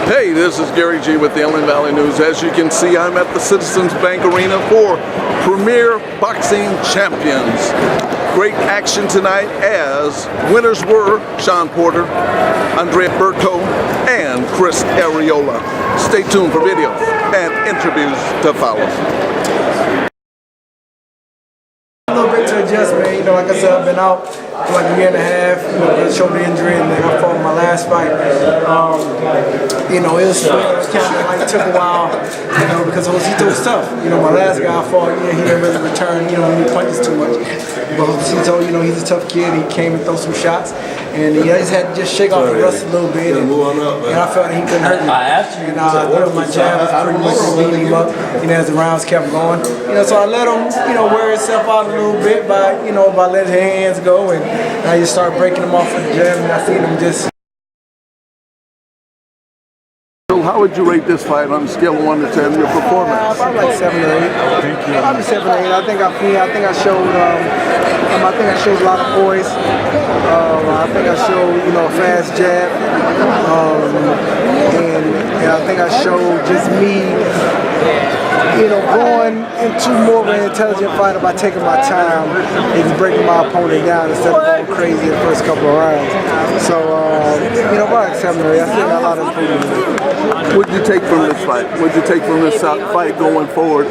Hey, this is Gary G with the Inland Valley News. As you can see, I'm at the Citizens Bank Arena for Premier Boxing Champions. Great action tonight as winners were Sean Porter, Berto, and Chris Ariola. Stay tuned for videos and interviews to follow. A little bit to adjust, man. You know, like I said, I've been out for like a year and a half, with a shoulder injury, and then I fought my last fight. You know, it was kind of took a while, you know, because Josesito was tough. You know, my last guy I fought, he didn't really return, you know, when he punches too much. But Josesito, you know, he's a tough kid. He came and threw some shots, and he just had to just shake off the rust a little bit. And I felt that he couldn't hurt me. And you know, my jab was pretty much beating him up, you know, as the rounds kept going. You know, so I let him, you know, wear himself out a little bit by, you know, by letting his hands go, and I just started breaking him off with the jab, and I seen him just. So how would you rate this fight on a scale of 1 to 10, your performance? Probably like 7 or 8. Thank you. Probably 7 or 8. I think I showed a lot of poise. I think I showed, you know, a fast jab. And I think I showed just me, you know, going into more of an intelligent fighter by taking my time and breaking my opponent down instead of going crazy in the first couple of rounds. So, you know, about 7 or 8. I still got a lot of improvement. What did you take from this fight? What did you take from this fight going forward?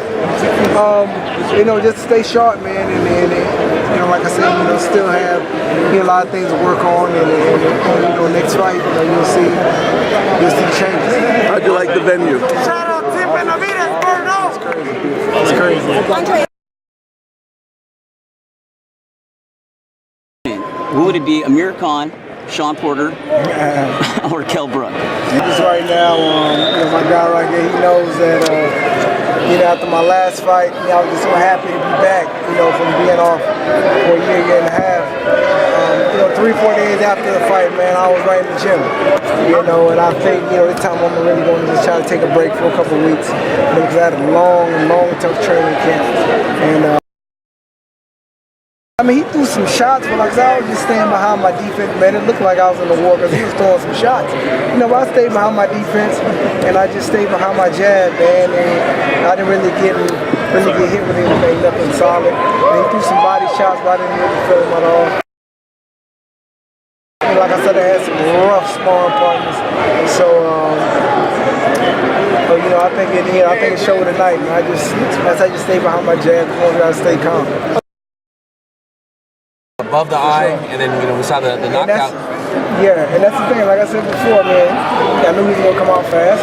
You know, just stay sharp, man, and you know, like I said, you know, still have, you know, a lot of things to work on, and you know, next fight, you know, you'll see changes. How'd you like the venue? Shout out Tim Benavides, Berto! It's crazy. Who would it be, Amir Khan, Sean Porter, or Kell Brook? Just right now, you know, my guy right there, he knows that, you know, after my last fight, you know, I was just so happy to be back, you know, from being off for a year and a half. You know, 3-4 days after the fight, man, I was right in the gym, you know, and I think, you know, this time I'm really going to just try to take a break for a couple of weeks, you know, because I had a long, tough training camp, and I mean, he threw some shots, but like I was just staying behind my defense, man. It looked like I was in the war because he was throwing some shots. You know, I stayed behind my defense, and I just stayed behind my jab, man. And I didn't really get hit with anything, nothing solid. And he threw some body shots, but I didn't really feel them at all. And like I said, I had some rough sparring partners, so you know, I think it showed tonight. And I just stay behind my jab. You know, I gotta stay calm. Above the eye, and then, you know, we saw the knockout. And that's the thing. Like I said before, man, I knew he was gonna come out fast.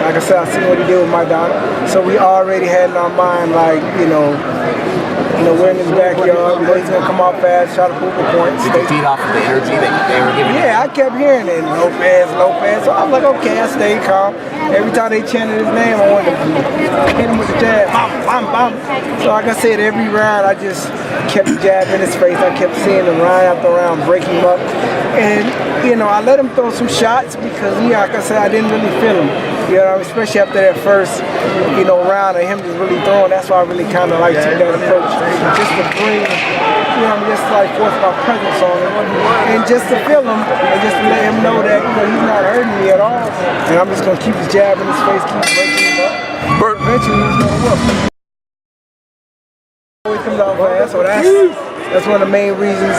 Like I said, I seen what he did with Maidana, so we already had in our mind, like, you know, we're in his backyard. We know he's gonna come out fast, try to prove the points. Did you feed off of the energy that they were giving? Yeah, I kept hearing it, Lopez. So I was like, okay, I stayed calm. Every time they chanted his name, I wanted to hit him with the jab. Bam, bam, bam. So like I said, every round I just kept the jab in his face. I kept seeing him round after round, break him up. And, you know, I let him throw some shots because, yeah, like I said, I didn't really feel him. You know, especially after that first, you know, round of him just really throwing. That's why I really kind of like took that approach. Just to bring, you know, just like force my presence on him. And just to feel him, and just to let him know that, you know, he's not hurting me at all. And I'm just going to keep his jab in his face, keep breaking him up. Eventually he's going to whoop. Always comes out fast, so that's one of the main reasons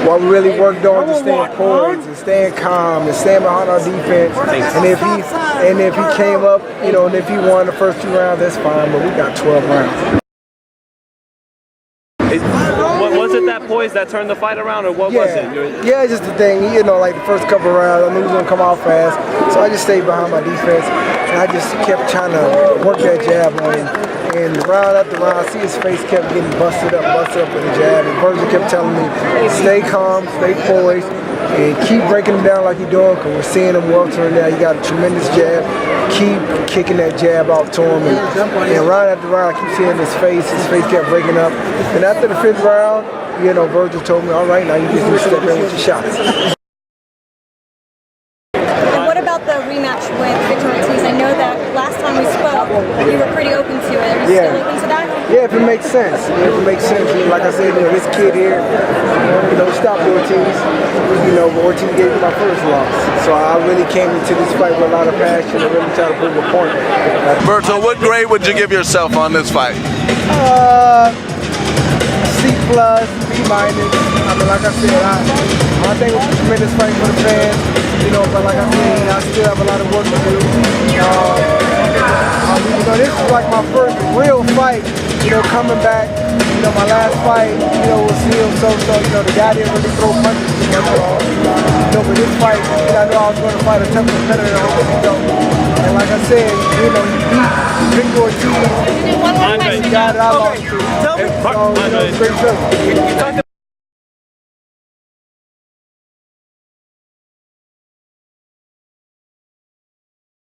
why we really worked on just staying poised and staying calm and staying behind our defense. And if he came up, you know, and if he won the first 2 rounds, that's fine. But we got 12 rounds. Was it that poise that turned the fight around, or what was it? Yeah, it's just the thing. You know, like the first couple of rounds, I knew he was gonna come out fast, so I just stayed behind my defense, and I just kept trying to work that jab on him. And round after round, I see his face kept getting busted up with the jab. And Berto kept telling me, stay calm, stay poised, and keep breaking him down like you're doing, because we're seeing him welter now. You got a tremendous jab. Keep kicking that jab out to him. And round after round, I keep seeing his face kept breaking up. And after the 5th round, you know, Berto told me, all right, now you just need to step in with your shots. What about the rematch with Victor Ortiz? I know that last time we spoke, you were pretty open to it. Are you still open to that? Yeah, if it makes sense. Yeah, if it makes sense. You know, like I said, you know, this kid here, you know, stopped Ortiz. You know, Ortiz gave me my first loss. So I really came into this fight with a lot of passion and really try to prove a point. Berto, what grade would you give yourself on this fight? C+, B-. I mean, like I said, I think it was a tremendous fight for the fans. You know, but like I said, I still have a lot of work to do. You know, this is like my first real fight, you know, coming back. You know, my last fight, you know, was Seal so, you know, the guy didn't really throw punches to me at all. You know, but this fight, you know, I know I was going to fight a tough competitor, I hope he don't. And like I said, you know, he beat Victor Ortiz. Andre. He got it out. So, you know, it's great stuff.